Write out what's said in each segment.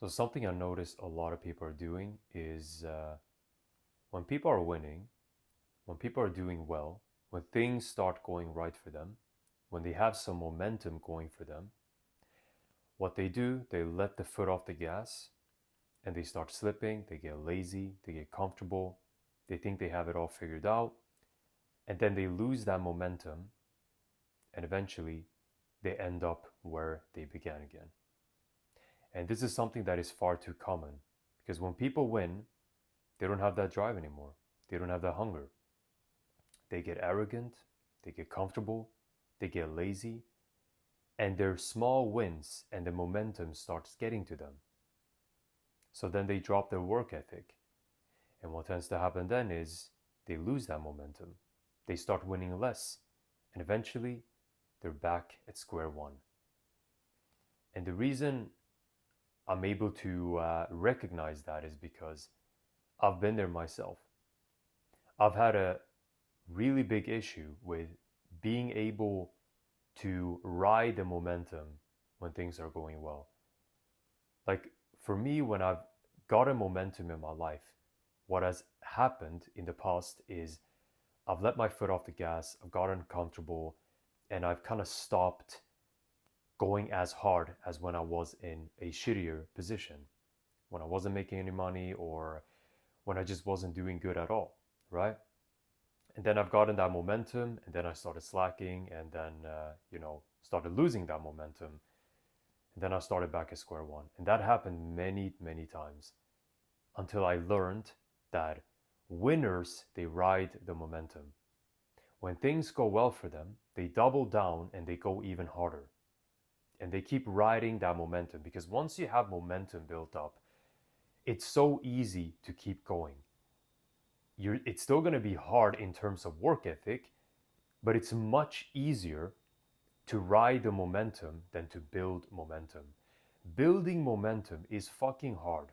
So something I notice a lot of people are doing is when people are winning, when people are doing well, when things start going right for them, when they have some momentum going for them, what they do, they let the foot off the gas and they start slipping, they get lazy, they get comfortable, they think they have it all figured out, and then they lose that momentum and eventually they end up where they began again. And this is something that is far too common because when people win, they don't have that drive anymore. They don't have that hunger. They get arrogant, they get comfortable, they get lazy, and their small wins and the momentum starts getting to them. So then they drop their work ethic. And what tends to happen then is they lose that momentum. They start winning less. And eventually, they're back at square one. And the reason I'm able to recognize that is because I've been there myself. I've had a really big issue with being able to ride the momentum when things are going well. Like for me, when I've got a momentum in my life, what has happened in the past is I've let my foot off the gas, I've gotten comfortable, and I've kind of stopped going as hard as when I was in a shittier position, when I wasn't making any money or when I just wasn't doing good at all, right? And then I've gotten that momentum, and then I started slacking, and then started losing that momentum, and then I started back at square one, and that happened many times until I learned that winners, they ride the momentum. When things go well for them, they double down and they go even harder, and they keep riding that momentum because once you have momentum built up, it's so easy to keep going. It's still going to be hard in terms of work ethic, but it's much easier to ride the momentum than to build momentum. Building momentum is fucking hard.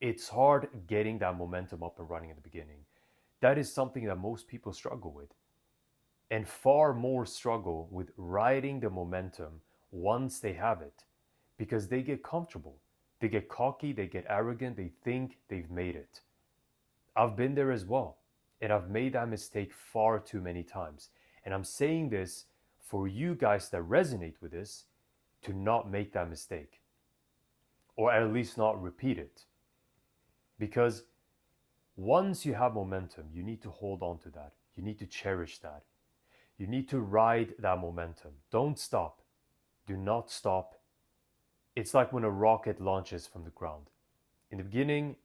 It's hard getting that momentum up and running at the beginning. That is something that most people struggle with, and far more struggle with riding the momentum once they have it, because they get comfortable, they get cocky, they get arrogant, they think they've made it. I've been there as well, and I've made that mistake far too many times. And I'm saying this for you guys that resonate with this to not make that mistake, or at least not repeat it. Because once you have momentum, you need to hold on to that. You need to cherish that. You need to ride that momentum. Don't stop. Do not stop. It's like when a rocket launches from the ground. In the beginning,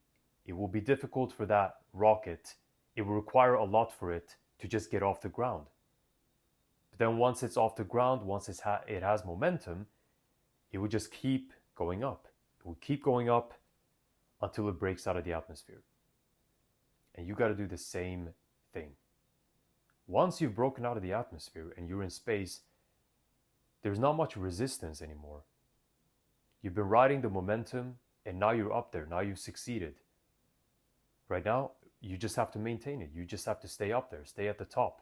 it will be difficult for that rocket. It will require a lot for it to just get off the ground. But then once it's off the ground, once it has momentum, it will just keep going up. It will keep going up until it breaks out of the atmosphere. And you got to do the same thing. Once you've broken out of the atmosphere and you're in space, there's not much resistance anymore. You've been riding the momentum and now you're up there. Now you've succeeded. Right now, you just have to maintain it. You just have to stay up there, stay at the top.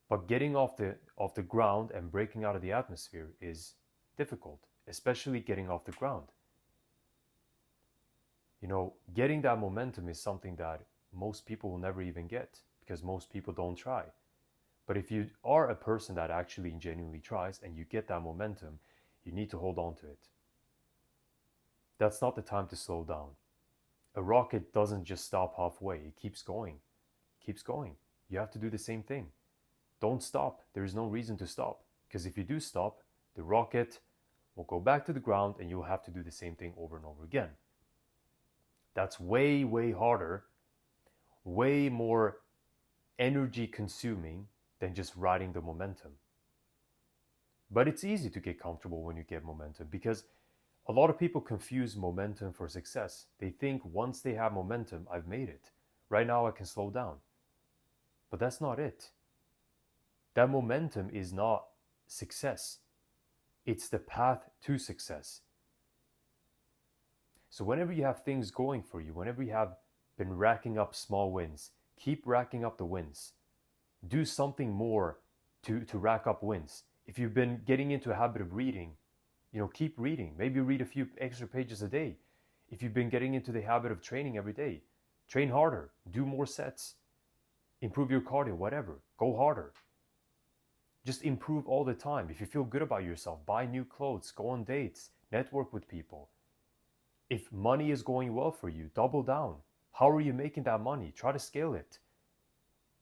But getting off the ground and breaking out of the atmosphere is difficult, especially getting off the ground. Getting that momentum is something that most people will never even get because most people don't try. But if you are a person that actually genuinely tries and you get that momentum, you need to hold on to it. That's not the time to slow down. A rocket doesn't just stop halfway. It keeps going. It keeps going. You have to do the same thing. Don't stop. There is no reason to stop. Because if you do stop, the rocket will go back to the ground and you'll have to do the same thing over and over again. That's way harder, way more energy consuming than just riding the momentum. But it's easy to get comfortable when you get momentum because a lot of people confuse momentum for success. They think once they have momentum, I've made it. Right now I can slow down. But that's not it. That momentum is not success. It's the path to success. So whenever you have things going for you, whenever you have been racking up small wins, keep racking up the wins. Do something more to rack up wins. If you've been getting into a habit of reading, keep reading. Maybe read a few extra pages a day. If you've been getting into the habit of training every day, train harder, do more sets, improve your cardio, whatever. Go harder. Just improve all the time. If you feel good about yourself, buy new clothes, go on dates, network with people. If money is going well for you, double down. How are you making that money? Try to scale it.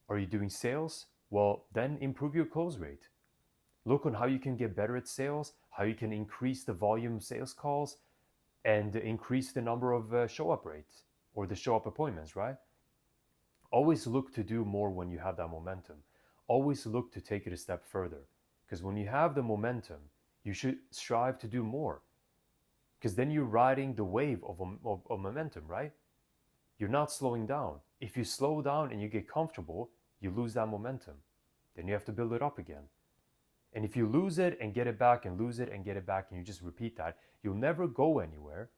Are you doing sales? Well, then improve your close rate. Look on how you can get better at sales, how you can increase the volume of sales calls, and increase the number of show-up rates or the show-up appointments, right? Always look to do more when you have that momentum. Always look to take it a step further. Because when you have the momentum, you should strive to do more. Because then you're riding the wave of momentum, right? You're not slowing down. If you slow down and you get comfortable, you lose that momentum. Then you have to build it up again. And if you lose it and get it back and lose it and get it back and you just repeat that, you'll never go anywhere.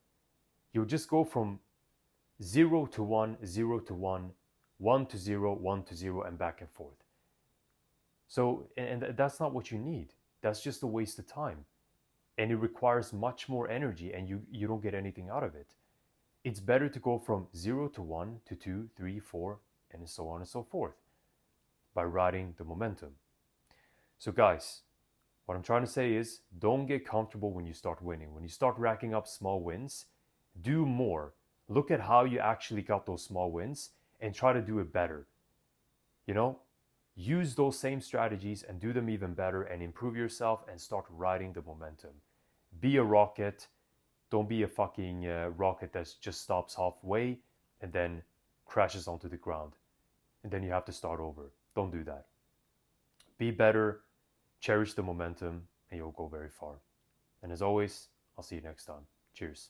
You'll just go from 0 to 1, 0 to 1, 1 to 0, 1 to 0, and back and forth. So, and that's not what you need. That's just a waste of time. And it requires much more energy and you don't get anything out of it. It's better to go from 0 to 1 to 2, 3, 4, and so on and so forth by riding the momentum. So guys, what I'm trying to say is don't get comfortable when you start winning. When you start racking up small wins, do more. Look at how you actually got those small wins and try to do it better. Use those same strategies and do them even better and improve yourself and start riding the momentum. Be a rocket. Don't be a fucking rocket that just stops halfway and then crashes onto the ground. And then you have to start over. Don't do that. Be better, cherish the momentum, and you'll go very far. And as always, I'll see you next time. Cheers.